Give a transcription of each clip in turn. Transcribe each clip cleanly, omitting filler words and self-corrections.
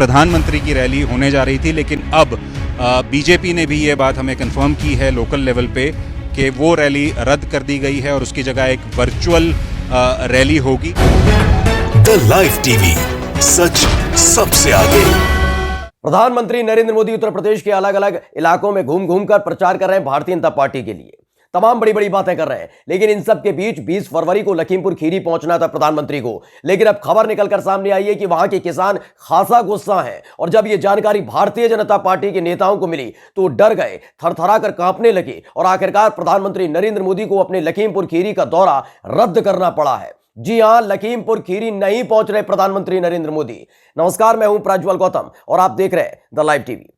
प्रधानमंत्री की रैली होने जा रही थी, लेकिन अब बीजेपी ने भी ये बात हमें कंफर्म की है लोकल लेवल पे कि वो रैली रद्द कर दी गई है और उसकी जगह एक वर्चुअल रैली होगी। द लाइव टीवी, सच सबसे आगे। प्रधानमंत्री नरेंद्र मोदी उत्तर प्रदेश के अलग अलग इलाकों में घूम घूम कर प्रचार कर रहे हैं भारतीय जनता पार्टी के लिए। तमाम बड़ी बड़ी बातें कर रहे हैं, लेकिन इन सब के बीच 20 फरवरी को लखीमपुर खीरी पहुंचना था प्रधानमंत्री को। लेकिन अब खबर निकलकर सामने आई है कि वहां के किसान खासा गुस्सा हैं, और जब यह जानकारी भारतीय जनता पार्टी के नेताओं को मिली तो डर गए, थरथरा कर कांपने लगे, और आखिरकार प्रधानमंत्री नरेंद्र मोदी को अपने लखीमपुर खीरी का दौरा रद्द करना पड़ा है। जी हां, लखीमपुर खीरी नहीं पहुंच रहे प्रधानमंत्री नरेंद्र मोदी। नमस्कार, मैं हूं प्रज्वल गौतम और आप देख रहे हैं द लाइव टीवी।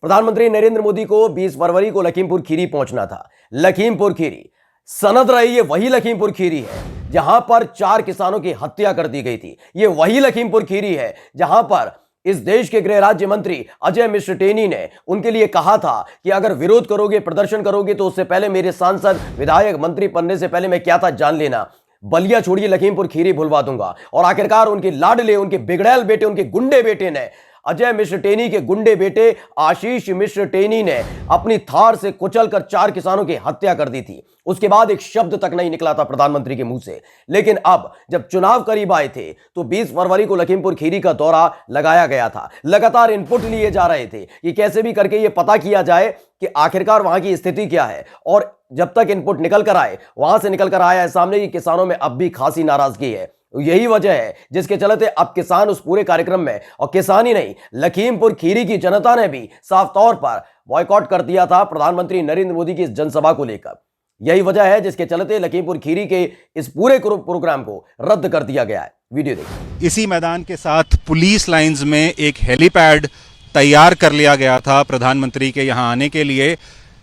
प्रधानमंत्री नरेंद्र मोदी को 20 फरवरी को लखीमपुर खीरी पहुंचना था। लखीमपुर खीरी सनद रही है वही लखीमपुर खीरी है जहां पर 4 किसानों की हत्या कर दी गई थी। यह वही लखीमपुर खीरी है जहां पर इस देश के गृह राज्य मंत्री अजय मिश्र टेनी ने उनके लिए कहा था कि अगर विरोध करोगे, प्रदर्शन करोगे, तो उससे पहले मेरे सांसद, विधायक, मंत्री बनने से पहले मैं क्या था जान लेना। बलिया छोड़िए, लखीमपुर खीरी भुलवा दूंगा। और आखिरकार उनके लाडले, उनके बिगड़ैल बेटे, उनके गुंडे बेटे ने, अजय मिश्र टेनी के गुंडे बेटे आशीष मिश्र टेनी ने अपनी थार से कुचलकर 4 किसानों की हत्या कर दी थी। उसके बाद एक शब्द तक नहीं निकला था प्रधानमंत्री के मुंह से। लेकिन अब जब चुनाव करीब आए थे तो 20 फरवरी को लखीमपुर खीरी का दौरा लगाया गया था। लगातार इनपुट लिए जा रहे थे कि कैसे भी करके यह पता किया जाए कि आखिरकार वहां की स्थिति क्या है। और जब तक इनपुट निकल कर आए, वहां से निकल कर आया है सामने कि किसानों में अब भी खासी नाराजगी है। यही वजह है जिसके चलते अब किसान उस पूरे कार्यक्रम में, और किसान ही नहीं, लखीमपुर खीरी की जनता ने भी साफ तौर पर बॉयकॉट कर दिया था प्रधानमंत्री नरेंद्र मोदी की इस जनसभा को लेकर। यही वजह है जिसके चलते लखीमपुर खीरी के इस पूरे प्रोग्राम को रद्द कर दिया गया है। वीडियो देखिए। इसी मैदान के साथ पुलिस लाइंस में एक हेलीपैड तैयार कर लिया गया था प्रधानमंत्री के यहाँ आने के लिए।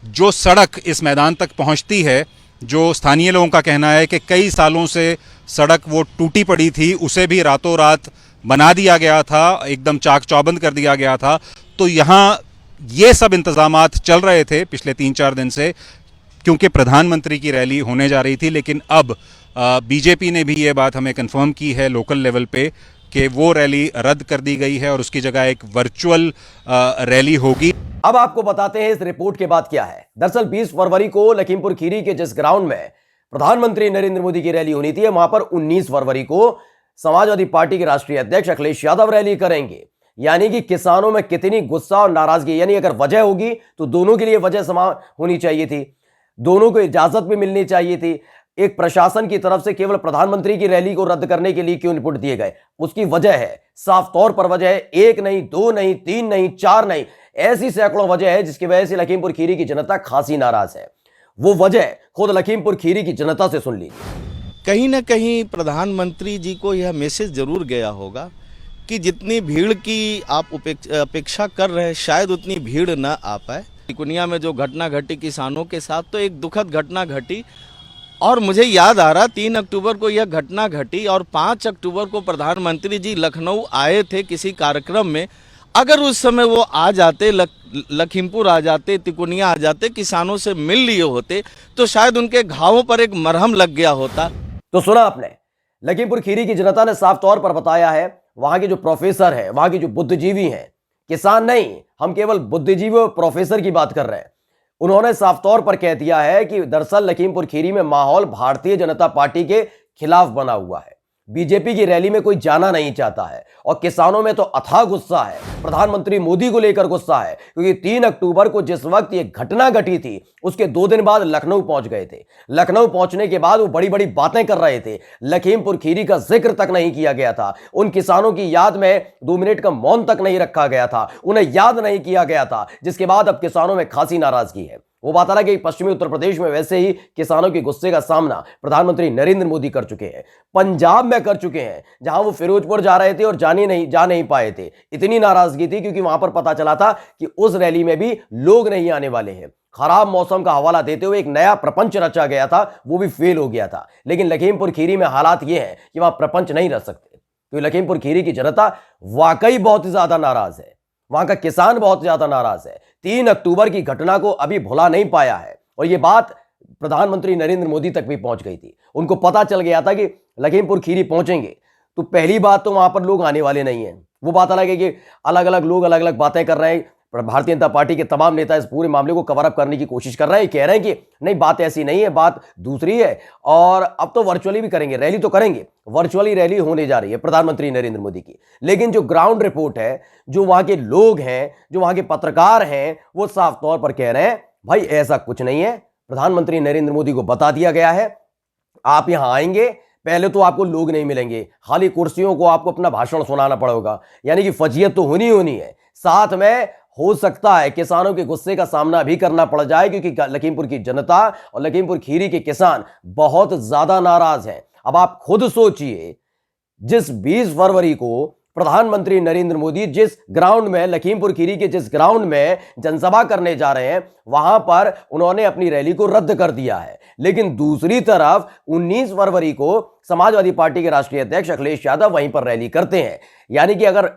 जो सड़क इस मैदान तक पहुंचती है, जो स्थानीय लोगों का कहना है कि कई सालों से सड़क वो टूटी पड़ी थी, उसे भी रातों रात बना दिया गया था, एकदम चाक चौबंद कर दिया गया था। तो यहाँ ये सब इंतजामात चल रहे थे पिछले 3-4 दिन से, क्योंकि प्रधानमंत्री की रैली होने जा रही थी। लेकिन अब बीजेपी ने भी ये बात हमें कंफर्म की है लोकल लेवल पे कि वो रैली रद्द कर दी गई है और उसकी जगह एक वर्चुअल रैली होगी। अब आपको बताते हैं इस रिपोर्ट के बाद क्या है। दरअसल 20 फरवरी को लखीमपुर खीरी के जिस ग्राउंड में प्रधानमंत्री नरेंद्र मोदी की रैली होनी थी, वहां पर 19 फरवरी को समाजवादी पार्टी के राष्ट्रीय अध्यक्ष अखिलेश यादव रैली करेंगे। यानी कि किसानों में कितनी गुस्सा और नाराजगी, यानी अगर वजह होगी तो दोनों के लिए वजह समान होनी चाहिए थी, दोनों को इजाजत भी मिलनी चाहिए थी। एक प्रशासन की तरफ से केवल प्रधानमंत्री की रैली को रद्द करने के लिए क्यों इनपुट दिए गए, उसकी वजह है, साफ तौर पर वजह है। 1 नहीं, 2 नहीं, 3 नहीं, 4 नहीं, ऐसी सैकड़ों वजह है जिसकी वजह से लखीमपुर खीरी की जनता खासी नाराज है। वो वजह खुद लखीमपुर खीरी की जनता से सुन लीजिए। कहीं ना कहीं प्रधानमंत्री जी को यह मैसेज जरूर गया होगा कि जितनी भीड़ की आप अपेक्षा कर रहे हैं, शायद उतनी भीड़ न आ पाए। तिकोनिया में जो घटना घटी किसानों के साथ, तो एक दुखद घटना घटी। और मुझे याद आ रहा, 3 अक्टूबर को यह घटना घटी और 5 अक्टूबर को प्रधानमंत्री जी लखनऊ आए थे किसी कार्यक्रम में। अगर उस समय वो आ जाते, लखीमपुर आ जाते, तिकोनिया आ जाते, किसानों से मिल लिए होते, तो शायद उनके घावों पर एक मरहम लग गया होता। तो सुना आपने, लखीमपुर खीरी की जनता ने साफ तौर पर बताया है, वहां के जो प्रोफेसर है, वहां के जो बुद्धिजीवी हैं, किसान नहीं, हम केवल बुद्धिजीवी और प्रोफेसर की बात कर रहे हैं, उन्होंने साफ तौर पर कह दिया है कि दरअसल लखीमपुर खीरी में माहौल भारतीय जनता पार्टी के खिलाफ बना हुआ है। बीजेपी की रैली में कोई जाना नहीं चाहता है, और किसानों में तो अथाह गुस्सा है, प्रधानमंत्री मोदी को लेकर गुस्सा है। क्योंकि 3 अक्टूबर को जिस वक्त ये घटना घटी थी, उसके 2 दिन बाद लखनऊ पहुंच गए थे। लखनऊ पहुंचने के बाद वो बड़ी बड़ी बातें कर रहे थे, लखीमपुर खीरी का जिक्र तक नहीं किया गया था। उन किसानों की याद में 2 मिनट का मौन तक नहीं रखा गया था, उन्हें याद नहीं किया गया था, जिसके बाद अब किसानों में खासी नाराजगी है। वो बात अलग है कि पश्चिमी उत्तर प्रदेश में वैसे ही किसानों के गुस्से का सामना प्रधानमंत्री नरेंद्र मोदी कर चुके हैं, पंजाब में कर चुके हैं, जहां वो फिरोजपुर जा रहे थे और जा नहीं पाए थे। इतनी नाराजगी थी क्योंकि वहां पर पता चला था कि उस रैली में भी लोग नहीं आने वाले हैं। खराब मौसम का हवाला देते हुए एक नया प्रपंच रचा गया था, वो भी फेल हो गया था। लेकिन लखीमपुर खीरी में हालात ये हैं कि वहां प्रपंच नहीं रच सकते, क्योंकि लखीमपुर खीरी की जनता वाकई बहुत ज्यादा नाराज है, वहां का किसान बहुत ज्यादा नाराज है। 3 अक्टूबर की घटना को अभी भुला नहीं पाया है, और यह बात प्रधानमंत्री नरेंद्र मोदी तक भी पहुंच गई थी। उनको पता चल गया था कि लखीमपुर खीरी पहुंचेंगे तो पहली बात तो वहां पर लोग आने वाले नहीं हैं, वो बात अलग है कि अलग अलग लोग अलग अलग बातें कर रहे हैं, भारतीय जनता पार्टी के तमाम नेता इस पूरे मामले को कवर अप करने की कोशिश कर रहे हैं, कह रहे हैं कि नहीं बात ऐसी नहीं है, बात दूसरी है, और अब तो वर्चुअली भी करेंगे, रैली तो करेंगे, वर्चुअली रैली होने जा रही है प्रधानमंत्री नरेंद्र मोदी की। लेकिन जो ग्राउंड रिपोर्ट है, जो वहां के लोग हैं, जो वहां के पत्रकार हैं, वो साफ तौर पर कह रहे हैं भाई ऐसा कुछ नहीं है। प्रधानमंत्री नरेंद्र मोदी को बता दिया गया है, आप यहां आएंगे, पहले तो आपको लोग नहीं मिलेंगे, खाली कुर्सियों को आपको अपना भाषण सुनाना पड़ेगा, यानी कि फजीयत तो होनी है। साथ में हो सकता है किसानों के गुस्से का सामना भी करना पड़ जाए, क्योंकि लखीमपुर की जनता और लखीमपुर खीरी के किसान बहुत ज्यादा नाराज हैं। अब आप खुद सोचिए, जिस 20 फरवरी को प्रधानमंत्री नरेंद्र मोदी जिस ग्राउंड में, लखीमपुर खीरी के जिस ग्राउंड में जनसभा करने जा रहे हैं, वहां पर उन्होंने अपनी रैली को रद्द कर दिया है। लेकिन दूसरी तरफ 19 फरवरी को समाजवादी पार्टी के राष्ट्रीय अध्यक्ष अखिलेश यादव वहीं पर रैली करते हैं। यानी कि अगर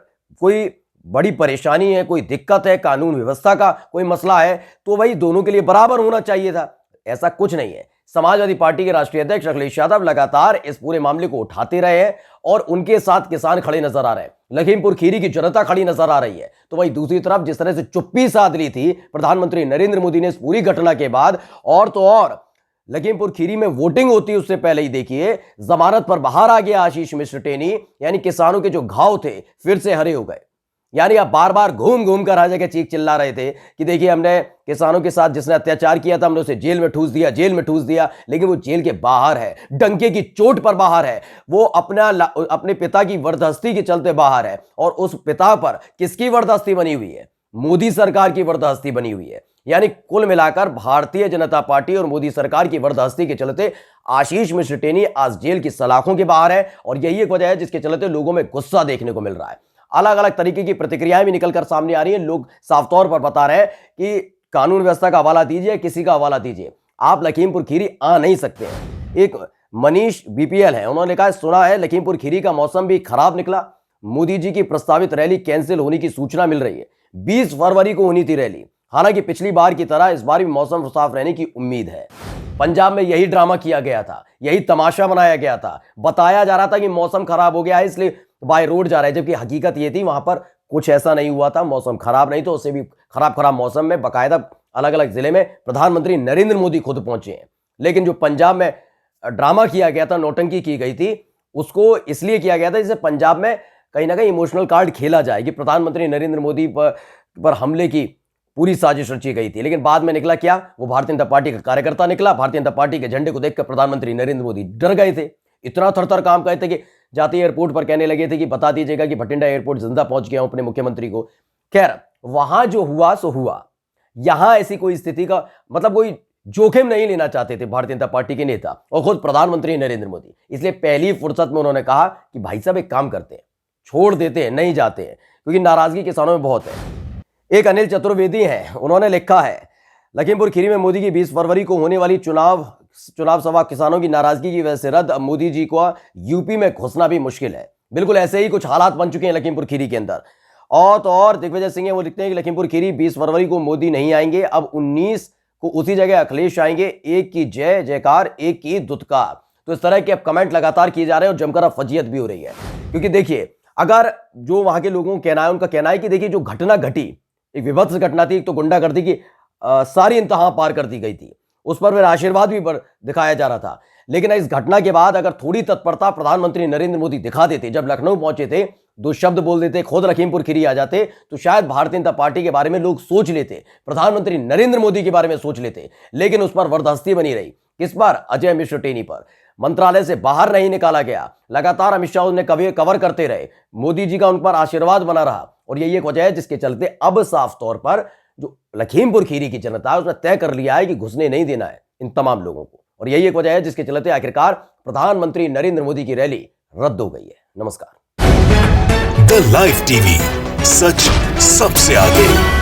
कोई बड़ी परेशानी है, कोई दिक्कत है, कानून व्यवस्था का कोई मसला है, तो वही दोनों के लिए बराबर होना चाहिए था। ऐसा कुछ नहीं है। समाजवादी पार्टी के राष्ट्रीय अध्यक्ष अखिलेश यादव लगातार इस पूरे मामले को उठाते रहे हैं और उनके साथ किसान खड़े नजर आ रहे हैं, लखीमपुर खीरी की जनता खड़ी नजर आ रही है। तो वही दूसरी तरफ जिस तरह से चुप्पी साध ली थी प्रधानमंत्री नरेंद्र मोदी ने इस पूरी घटना के बाद, और तो और लखीमपुर खीरी में वोटिंग होती है उससे पहले ही देखिए जमानत पर बाहर आ गया आशीष मिश्र टेनी, यानी किसानों के जो घाव थे फिर से हरे हो गए। यानी आप बार बार घूम घूम कर हर जगह चीख चिल्ला रहे थे कि देखिए हमने किसानों के साथ जिसने अत्याचार किया था हमने उसे जेल में ठूस दिया, जेल में ठूस दिया, लेकिन वो जेल के बाहर है, डंके की चोट पर बाहर है, वो अपने पिता की वरदहस्ती के चलते बाहर है। और उस पिता पर किसकी वरदहस्ती बनी हुई है? मोदी सरकार की वरदहस्ती बनी हुई है। यानी कुल मिलाकर भारतीय जनता पार्टी और मोदी सरकार की वरदहस्ती के चलते आशीष मिश्र टेनी आज जेल की सलाखों के बाहर है, और यही एक वजह है जिसके चलते लोगों में गुस्सा देखने को मिल रहा है। अलग अलग तरीके की प्रतिक्रियाएं भी निकलकर सामने आ रही हैं। लोग साफ तौर पर बता रहे हैं कि कानून व्यवस्था का हवाला दीजिए, किसी का हवाला दीजिए, आप लखीमपुर खीरी आ नहीं सकते हैं। एक मनीष बीपीएल है, उन्होंने कहा सुना है लखीमपुर खीरी का मौसम भी खराब निकला, मोदी जी की प्रस्तावित रैली कैंसिल होने की सूचना मिल रही है। 20 फरवरी को होनी थी रैली, हालांकि पिछली बार की तरह इस बार भी मौसम साफ रहने की उम्मीद है। पंजाब में यही ड्रामा किया गया था, यही तमाशा बनाया गया था, बताया जा रहा था कि मौसम खराब हो गया है इसलिए बाय रोड जा रहा है, जबकि हकीकत ये थी वहां पर कुछ ऐसा नहीं हुआ था। मौसम खराब नहीं तो उससे भी खराब मौसम में बाकायदा अलग अलग जिले में प्रधानमंत्री नरेंद्र मोदी खुद पहुंचे हैं। लेकिन जो पंजाब में ड्रामा किया गया था, नौटंकी की गई थी, उसको इसलिए किया गया था जिससे पंजाब में कहीं ना कहीं इमोशनल कार्ड खेला जाए कि प्रधानमंत्री नरेंद्र मोदी पर हमले की पूरी साजिश रची गई थी। लेकिन बाद में निकला क्या? वो भारतीय जनता पार्टी का कार्यकर्ता निकला। भारतीय जनता पार्टी के झंडे को देखकर प्रधानमंत्री नरेंद्र मोदी डर गए थे, इतना थर काम कहते कि जाते एयरपोर्ट पर कहने लगे थे कि बता दीजिएगा कि भटिंडा एयरपोर्ट जिंदा पहुंच गया हूं अपने मुख्यमंत्री को। खैर वहां जो हुआ सो हुआ, यहां ऐसी कोई स्थिति का मतलब कोई जोखिम नहीं लेना चाहते थे भारतीय जनता पार्टी के नेता और खुद प्रधानमंत्री नरेंद्र मोदी। इसलिए पहली फुर्सत में उन्होंने कहा कि भाई साहब एक काम करते हैं, छोड़ देते हैं, नहीं जाते हैं, क्योंकि नाराजगी किसानों में बहुत है। एक अनिल चतुर्वेदी हैं, उन्होंने लिखा है लखीमपुर खीरी में मोदी की 20 फरवरी को होने वाली चुनाव सभा किसानों की नाराजगी की वजह से रद्द। अब मोदी जी को यूपी में घुसना भी मुश्किल है। बिल्कुल ऐसे ही कुछ हालात बन चुके हैं लखीमपुर खीरी के अंदर। और तो और दिग्विजय सिंह है, वो लिखते हैं कि लखीमपुर खीरी 20 फरवरी को मोदी नहीं आएंगे, अब 19 को उसी जगह अखिलेश आएंगे, एक की जय जयकार, एक की दुत्कार। तो इस तरह के अब कमेंट लगातार किए जा रहे हैं और जमकर अब फजीयत भी हो रही है। क्योंकि देखिए अगर जो वहां के लोगों का कहना है, उनका कहना है कि देखिए जो घटना घटी एक विभत्स घटना थी, एक तो गुंडागर्दी की सारी इंतहा पार कर दी गई थी, उस पर फिर आशीर्वाद भी दिखाया जा रहा था। लेकिन इस घटना के बाद अगर थोड़ी तत्परता प्रधानमंत्री नरेंद्र मोदी दिखा देते, जब लखनऊ पहुंचे थे, 2 शब्द बोल देते, खुद लखीमपुर खीरी आ जाते, तो शायद भारतीय जनता पार्टी के बारे में लोग सोच लेते, प्रधानमंत्री नरेंद्र मोदी के बारे में सोच लेते। लेकिन उस पर वरदहस्ती बनी रही। किस पर? अजय मिश्र टेनी पर। मंत्रालय से बाहर नहीं निकाला गया, लगातार अमित शाह उन्हें कवर करते रहे, मोदी जी का उन पर आशीर्वाद बना रहा। और यही एक वजह है जिसके चलते अब साफ तौर पर जो लखीमपुर खीरी की जनता है उसने तय कर लिया है कि घुसने नहीं देना है इन तमाम लोगों को। और यही एक वजह है जिसके चलते आखिरकार प्रधानमंत्री नरेंद्र मोदी की रैली रद्द हो गई है। नमस्कार। द लाइव टीवी, सच सबसे आगे।